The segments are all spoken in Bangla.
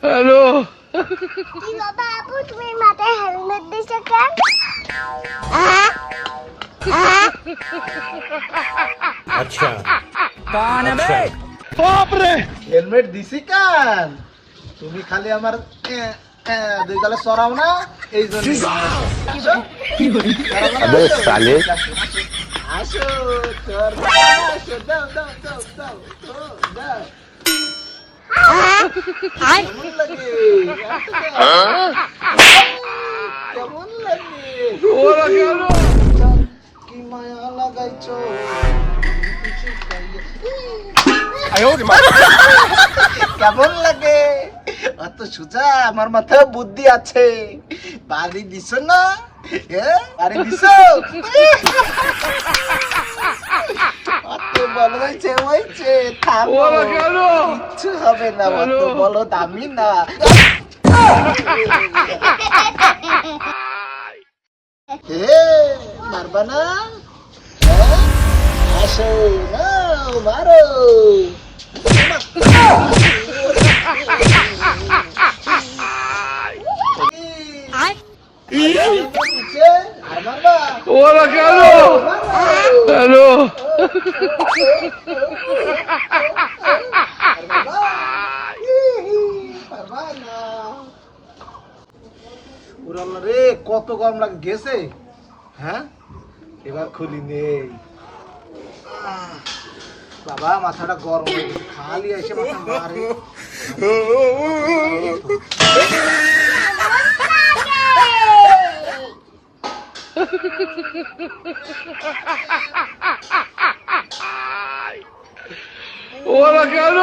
হ্যালো কি বাবা আপু তুমি মাথায় হেলমেট দিছো কেন? अच्छा कौन है अच्छा। बे? बाप रे হেলমেট দিছি কান তুমি খালি আমার দুই গালে সরাও না এই জন্য अबे साले আসো তোর আসো দাও দাও দাও দাও দাও কেমন লাগে কেমন লাগে ওরা কেন কি মায়া লাগাইছো কেমন লাগে অত সোজা আমার মাথায় বুদ্ধি আছে বাড়ি দিছ না বাড়ি দিছ অত বলো হয়েছে থামো ওরা কেন কিচ্ছু হবে না অত বলো দামি না মারবা না আসো না মারো ওরা কেন হ্যালো রে কত গরম লাগে গেছে হ্যাঁ এবার খুলি নেই বাবা মাথাটা গরম হয়ে গেছে খালি এসে মাথা মারে ওরা কেন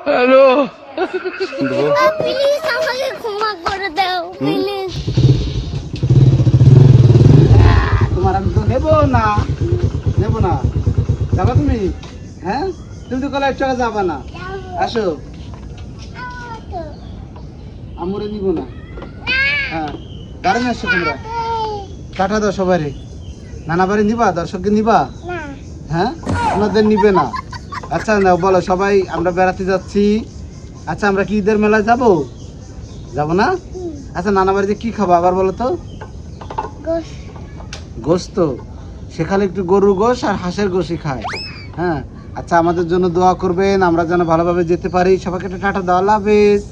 হ্যালো প্লিজ আমাকে ক্ষমা করে দাও প্লিজ তোমার আমি তো নেবো না যাবা তুমি হ্যাঁ তুমি তো কলে 1 টাকা যাবা না আসো আমরে নিব না হ্যাঁ গাড়ি নিয়ে আসছো তোমরা টাটা দাও সবাই নানা বাড়ি নিবা দর্শককে নিবা হ্যাঁ ওনাদের নিবে না আচ্ছা না বলো সবাই আমরা বেড়াতে যাচ্ছি আচ্ছা আমরা কি ঈদের মেলায় যাব না আচ্ছা নানা বাড়িতে কি খাবো আবার বলো তো গোশত সেখানে একটু গরুর গোশ আর হাঁসের গোশই খায় হ্যাঁ আচ্ছা আমাদের জন্য দোয়া করবেন আমরা যেন ভালোভাবে যেতে পারি সবাইকে একটা টাটা দাও আল্লাহ হাফেজ